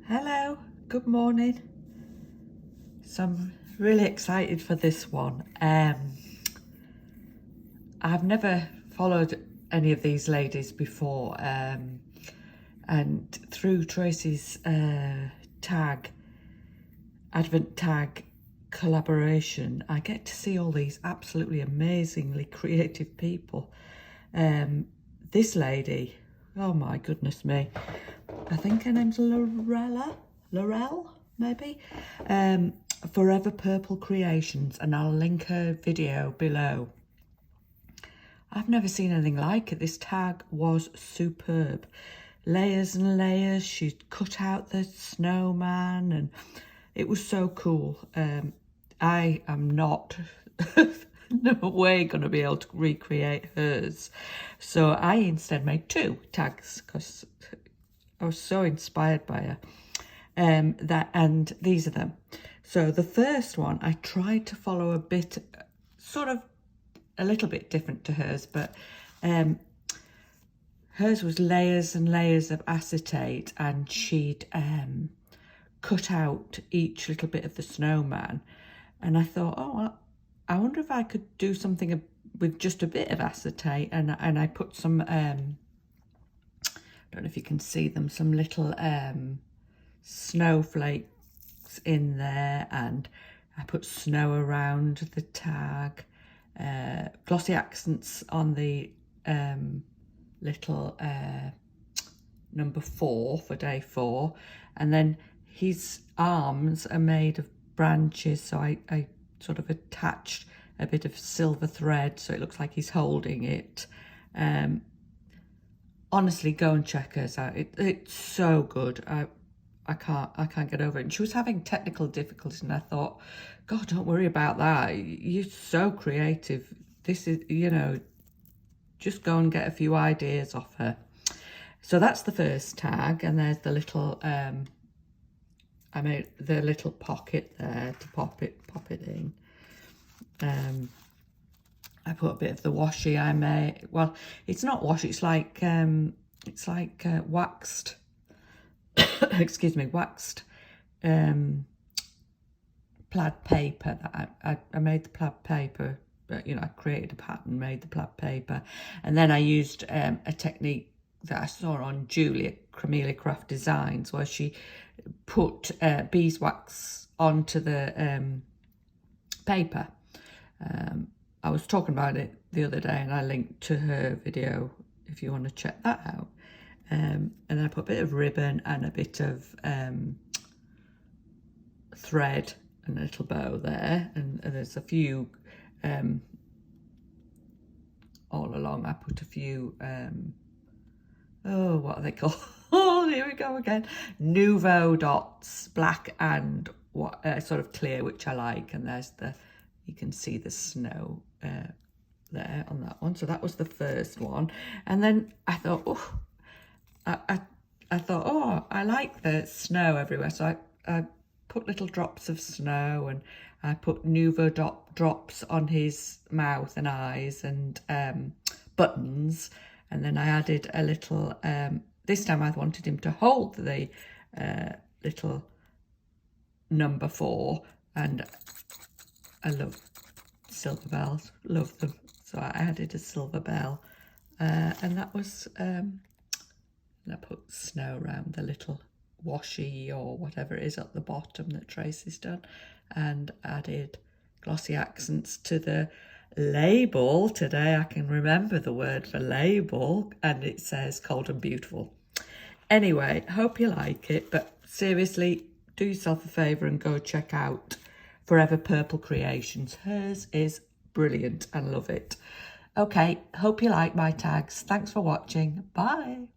Hello, good morning. So I'm really excited for this one. I've never followed any of these ladies before, and through Tracie's Advent tag collaboration, I get to see all these absolutely amazingly creative people. This lady, oh my goodness me, I think her name's Laurel, maybe, Forever Purple Creations, and I'll link her video below. I've never seen anything like it. This tag was superb. Layers and layers. She'd cut out the snowman and it was so cool. I am not no way going to be able to recreate hers. So I instead made 2 tags because I was so inspired by her. And these are them. So the first one, I tried to follow a bit, sort of a little bit different to hers, but hers was layers and layers of acetate, and she'd cut out each little bit of the snowman. And I thought, oh, I wonder if I could do something with just a bit of acetate, and I put some don't know if you can see them, some little snowflakes in there, and I put snow around the tag, glossy accents on the little number 4 for day 4, and then his arms are made of branches, so I sort of attached a bit of silver thread so it looks like he's holding it. Honestly, go and check hers out. It's so good. I can't get over it. And she was having technical difficulties, and I thought, God, don't worry about that. You're so creative. This is, you know, just go and get a few ideas off her. So that's the first tag, and there's the little I made the little pocket there to pop it in. I put a bit of the washi I made. Well, it's not washi. It's like waxed. Excuse me, waxed plaid paper. That I made the plaid paper. But, you know, I created a pattern, made the plaid paper, and then I used a technique that I saw on Julia Cremelia Craft Designs, where she put beeswax onto the paper. I was talking about it the other day, and I linked to her video if you want to check that out. And I put a bit of ribbon and a bit of thread and a little bow there, and there's a few all along. I put a few oh, what are they called? Oh, here we go again. Nouveau dots, black and what sort of clear, which I like. And there's you can see the snow there on that one. So that was the first one. And then I thought, oh, I thought, oh, I like the snow everywhere. So I put little drops of snow, and I put Nouveau drops on his mouth and eyes, and buttons. And then I added a little, this time I wanted him to hold the little number 4, and I love silver bells, love them. So I added a silver bell, and that was, and I put snow around the little washi or whatever it is at the bottom that Tracie's done, and added glossy accents to the label. Today I can remember the word for label, and it says Cold and Beautiful. Anyway, hope you like it, but seriously, do yourself a favour and go check out Forever Purple Creations. Hers is brilliant and love it. Okay, hope you like my tags. Thanks for watching. Bye.